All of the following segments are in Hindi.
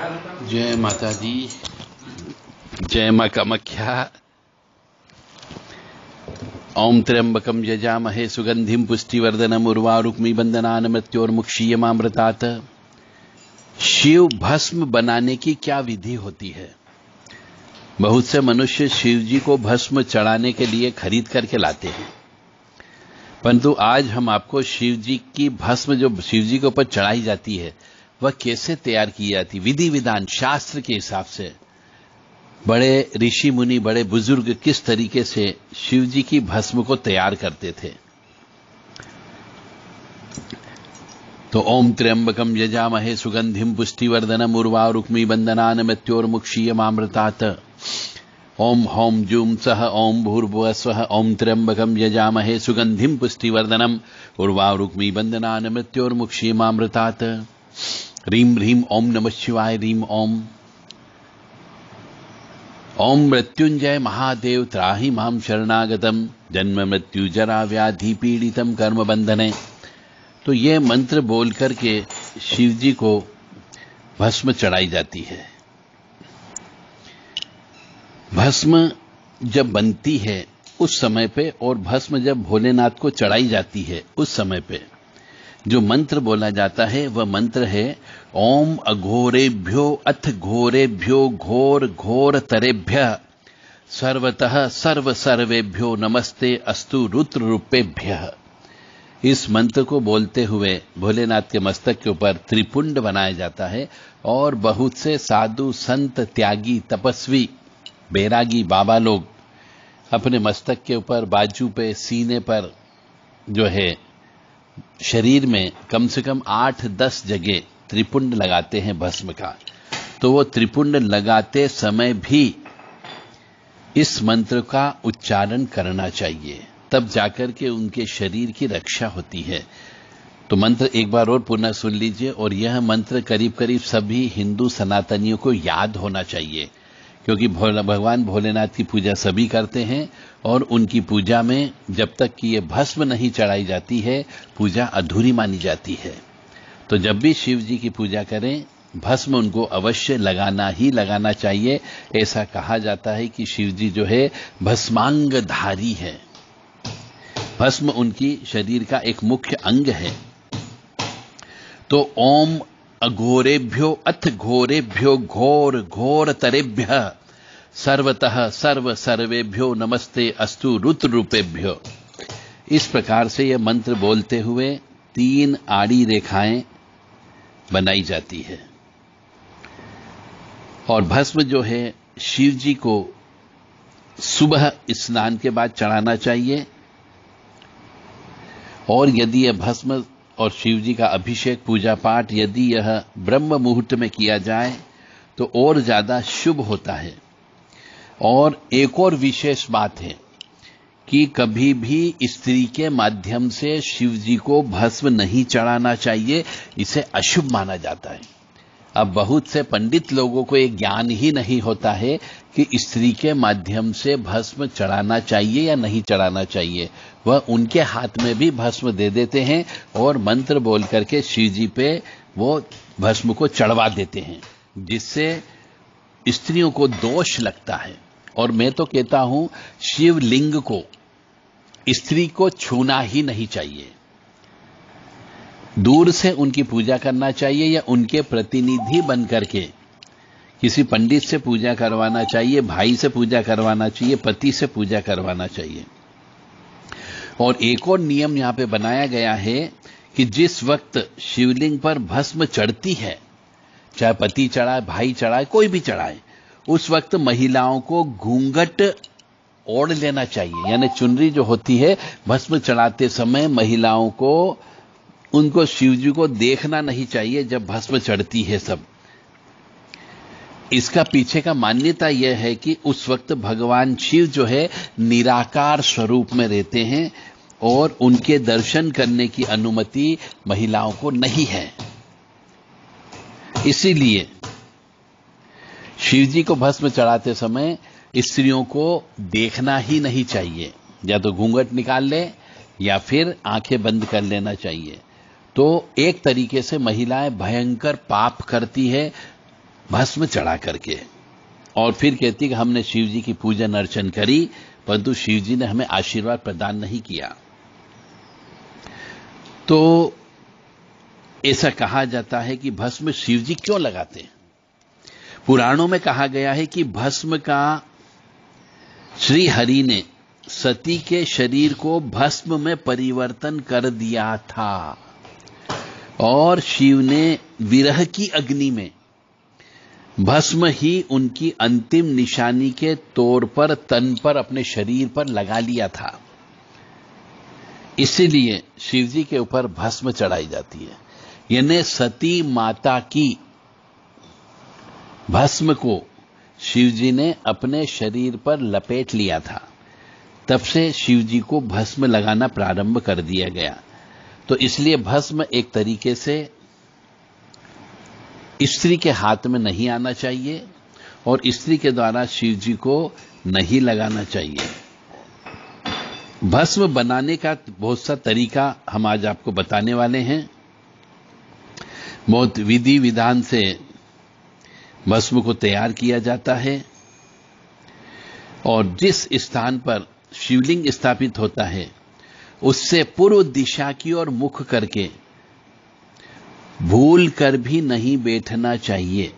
जय माता दी, जय मां कामाख्या। ओम त्र्यंबकम यजामहे सुगंधिम पुष्टिवर्धनम उर्वारुक्मी बंधनान मृत्योर्मुक्षीयमामृतात्। शिव भस्म बनाने की क्या विधि होती है? बहुत से मनुष्य शिव जी को भस्म चढ़ाने के लिए खरीद करके लाते हैं, परंतु आज हम आपको शिव जी की भस्म जो शिव जी के ऊपर चढ़ाई जाती है वह कैसे तैयार की जाती, विधि विधान शास्त्र के हिसाब से बड़े ऋषि मुनि बड़े बुजुर्ग किस तरीके से शिव जी की भस्म को तैयार करते थे। तो ओम त्र्यंबकम यजामहे सुगंधिम पुष्टिवर्धनम उर्वारुक्मी बंधनान मृत्योर्मुक्षीयमामृतात्। ओम हौम जूम सह ओम भूर्भुवः स्वः ओम त्र्यंबकम यजामहे सुगंधिम पुष्टिवर्धनम उर्वारुक्मी बंधनान मृत्योर्मुक्षीयमामृतात्। ह्रीं ह्रीं ओम नमः शिवाय ह्रीं ओम। ओम मृत्युंजय महादेव त्राहि मां शरणागतम जन्म मृत्यु जरा व्याधि पीड़ितम कर्म बंधने। तो ये मंत्र बोल करके शिव जी को भस्म चढ़ाई जाती है। भस्म जब बनती है उस समय पे और भस्म जब भोलेनाथ को चढ़ाई जाती है उस समय पे जो मंत्र बोला जाता है वह मंत्र है ओम अघोरेभ्यो अथ घोरेभ्यो घोर घोर तरेभ्यः सर्वतः सर्व सर्वेभ्यो नमस्ते अस्तु रुद्र रूपेभ्यः। इस मंत्र को बोलते हुए भोलेनाथ के मस्तक के ऊपर त्रिपुंड बनाया जाता है और बहुत से साधु संत त्यागी तपस्वी बैरागी बाबा लोग अपने मस्तक के ऊपर बाजू पे सीने पर जो है शरीर में कम से कम 8-10 जगह त्रिपुंड लगाते हैं भस्म का। तो वो त्रिपुंड लगाते समय भी इस मंत्र का उच्चारण करना चाहिए, तब जाकर के उनके शरीर की रक्षा होती है। तो मंत्र एक बार और पुनः सुन लीजिए और यह मंत्र करीब करीब सभी हिंदू सनातनियों को याद होना चाहिए, क्योंकि भगवान भोलेनाथ की पूजा सभी करते हैं और उनकी पूजा में जब तक कि ये भस्म नहीं चढ़ाई जाती है पूजा अधूरी मानी जाती है। तो जब भी शिव जी की पूजा करें भस्म उनको अवश्य लगाना ही लगाना चाहिए। ऐसा कहा जाता है कि शिव जी जो है भस्मांगधारी है, भस्म उनकी शरीर का एक मुख्य अंग है। तो ओम अघोरेभ्यो अथ घोरेभ्यो घोर घोर तरेभ्यः सर्वतः सर्व सर्वेभ्यो नमस्ते अस्तु रुद्र रूपेभ्यो। इस प्रकार से यह मंत्र बोलते हुए 3 आड़ी रेखाएं बनाई जाती है और भस्म जो है शिव जी को सुबह स्नान के बाद चढ़ाना चाहिए। और यदि यह भस्म और शिव जी का अभिषेक पूजा पाठ यदि यह ब्रह्म मुहूर्त में किया जाए तो और ज्यादा शुभ होता है। और एक और विशेष बात है कि कभी भी स्त्री के माध्यम से शिव जी को भस्म नहीं चढ़ाना चाहिए, इसे अशुभ माना जाता है। अब बहुत से पंडित लोगों को ये ज्ञान ही नहीं होता है कि स्त्री के माध्यम से भस्म चढ़ाना चाहिए या नहीं चढ़ाना चाहिए। वह उनके हाथ में भी भस्म दे देते हैं और मंत्र बोल करके शिव जी पे वो भस्म को चढ़वा देते हैं, जिससे स्त्रियों को दोष लगता है। और मैं तो कहता हूं शिवलिंग को स्त्री को छूना ही नहीं चाहिए, दूर से उनकी पूजा करना चाहिए या उनके प्रतिनिधि बन करके किसी पंडित से पूजा करवाना चाहिए, भाई से पूजा करवाना चाहिए, पति से पूजा करवाना चाहिए। और एक और नियम यहां पे बनाया गया है कि जिस वक्त शिवलिंग पर भस्म चढ़ती है, चाहे पति चढ़ाए, भाई चढ़ाए, कोई भी चढ़ाए, उस वक्त महिलाओं को घूंघट ओढ़ लेना चाहिए। यानी चुनरी जो होती है भस्म चढ़ाते समय महिलाओं को उनको शिवजी को देखना नहीं चाहिए जब भस्म चढ़ती है सब। इसका पीछे का मान्यता यह है कि उस वक्त भगवान शिव जो है निराकार स्वरूप में रहते हैं और उनके दर्शन करने की अनुमति महिलाओं को नहीं है। इसीलिए शिव जी को भस्म चढ़ाते समय स्त्रियों को देखना ही नहीं चाहिए, या तो घूंघट निकाल ले या फिर आंखें बंद कर लेना चाहिए। तो एक तरीके से महिलाएं भयंकर पाप करती है भस्म चढ़ा करके। और फिर कहती कि हमने शिव जी की पूजन अर्चन करी, परंतु शिव जी ने हमें आशीर्वाद प्रदान नहीं किया। तो ऐसा कहा जाता है कि भस्म शिव जी क्यों लगाते हैं। पुराणों में कहा गया है कि भस्म का श्री हरि ने सती के शरीर को भस्म में परिवर्तन कर दिया था और शिव ने विरह की अग्नि में भस्म ही उनकी अंतिम निशानी के तौर पर तन पर अपने शरीर पर लगा लिया था। इसीलिए शिव जी के ऊपर भस्म चढ़ाई जाती है। यानी सती माता की भस्म को शिव जी ने अपने शरीर पर लपेट लिया था, तब से शिव जी को भस्म लगाना प्रारंभ कर दिया गया। तो इसलिए भस्म एक तरीके से स्त्री के हाथ में नहीं आना चाहिए और स्त्री के द्वारा शिव जी को नहीं लगाना चाहिए। भस्म बनाने का बहुत सा तरीका हम आज आपको बताने वाले हैं। बहुत विधि विधान से भस्म को तैयार किया जाता है और जिस स्थान पर शिवलिंग स्थापित होता है उससे पूर्व दिशा की ओर मुख करके भूल कर भी नहीं बैठना चाहिए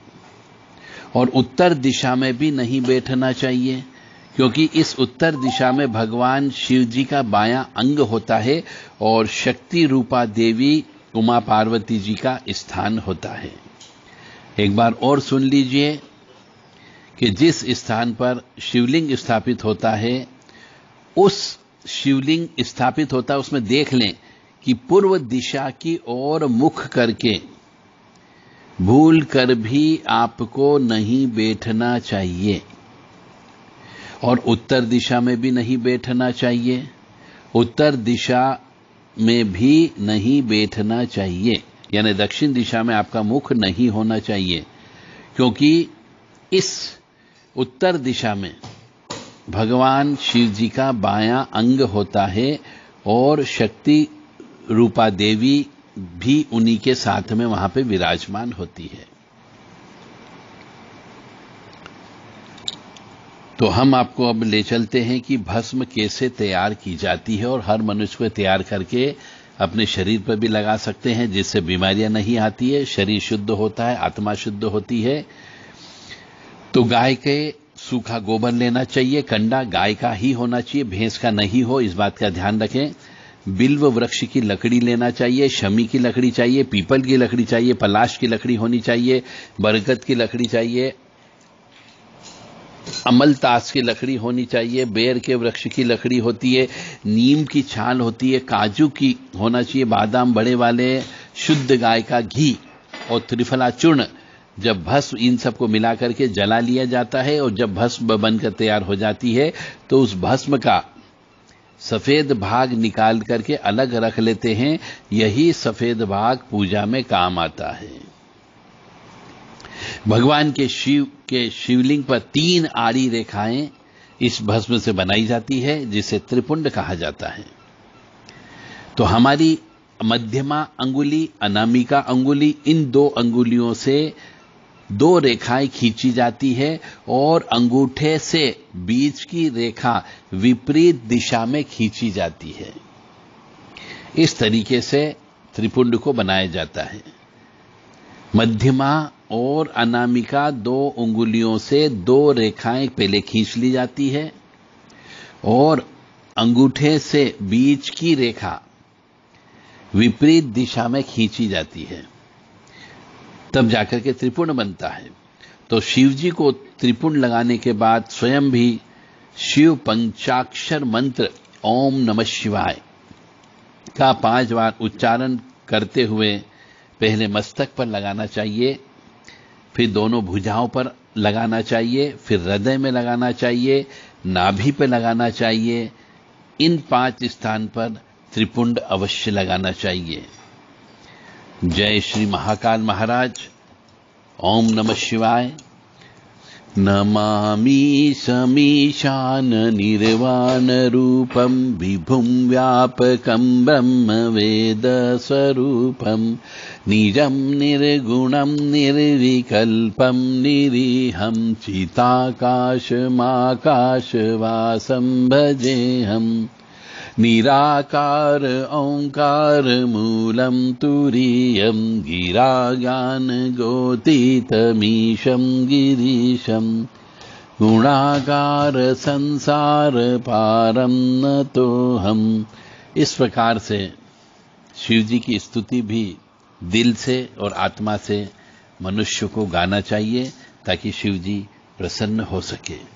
और उत्तर दिशा में भी नहीं बैठना चाहिए, क्योंकि इस उत्तर दिशा में भगवान शिव जी का बायां अंग होता है और शक्ति रूपा देवी उमा पार्वती जी का स्थान होता है। एक बार और सुन लीजिए कि जिस स्थान पर शिवलिंग स्थापित होता है उस शिवलिंग स्थापित होता है उसमें देख लें कि पूर्व दिशा की ओर मुख करके भूल कर भी आपको नहीं बैठना चाहिए और उत्तर दिशा में भी नहीं बैठना चाहिए, उत्तर दिशा में भी नहीं बैठना चाहिए, यानी दक्षिण दिशा में आपका मुख नहीं होना चाहिए, क्योंकि इस उत्तर दिशा में भगवान शिव जी का बायां अंग होता है और शक्ति रूपा देवी भी उन्हीं के साथ में वहां पे विराजमान होती है। तो हम आपको अब ले चलते हैं कि भस्म कैसे तैयार की जाती है और हर मनुष्य को तैयार करके अपने शरीर पर भी लगा सकते हैं, जिससे बीमारियां नहीं आती है, शरीर शुद्ध होता है, आत्मा शुद्ध होती है। तो गाय के सूखा गोबर लेना चाहिए, कंडा गाय का ही होना चाहिए, भैंस का नहीं हो, इस बात का ध्यान रखें। बिल्व वृक्ष की लकड़ी लेना चाहिए, शमी की लकड़ी चाहिए, पीपल की लकड़ी चाहिए, पलाश की लकड़ी होनी चाहिए, बरगद की लकड़ी चाहिए, अमलतास की लकड़ी होनी चाहिए, बेर के वृक्ष की लकड़ी होती है, नीम की छाल होती है, काजू की होना चाहिए, बादाम बड़े वाले, शुद्ध गाय का घी और त्रिफला चूर्ण। जब भस्म इन सबको मिला करके जला लिया जाता है और जब भस्म बनकर तैयार हो जाती है तो उस भस्म का सफेद भाग निकाल करके अलग रख लेते हैं। यही सफेद भाग पूजा में काम आता है। भगवान के शिवलिंग पर 3 आड़ी रेखाएं इस भस्म से बनाई जाती है, जिसे त्रिपुंड कहा जाता है। तो हमारी मध्यमा अंगुली, अनामिका अंगुली, इन 2 अंगुलियों से 2 रेखाएं खींची जाती है और अंगूठे से बीच की रेखा विपरीत दिशा में खींची जाती है। इस तरीके से त्रिपुंड को बनाया जाता है। मध्यमा और अनामिका 2 अंगुलियों से 2 रेखाएं पहले खींच ली जाती है और अंगूठे से बीच की रेखा विपरीत दिशा में खींची जाती है, तब जाकर के त्रिपुंड बनता है। तो शिव जी को त्रिपुंड लगाने के बाद स्वयं भी शिव पंचाक्षर मंत्र ओम नमः शिवाय का 5 बार उच्चारण करते हुए पहले मस्तक पर लगाना चाहिए, फिर दोनों भुजाओं पर लगाना चाहिए, फिर हृदय में लगाना चाहिए, नाभि पर लगाना चाहिए। इन 5 स्थान पर त्रिपुंड अवश्य लगाना चाहिए। जय श्री महाकाल महाराज। ओम नमः शिवाय। नमामि समीशान निर्वाण रूपम विभुं व्यापकं ब्रह्म वेद स्वरूपम निजं निर्गुणं निर्विकल्पं निरीहं चिताकाशमाकाशवासं भजेऽहम् निराकार ओंकार मूलं तुरीयं गिराज्ञानगोतीतमीशं गिरीशं गुणागार संसार पारं नतोऽहम्। इस प्रकार से शिव जी की स्तुति भी दिल से और आत्मा से मनुष्य को गाना चाहिए ताकि शिव जी प्रसन्न हो सके।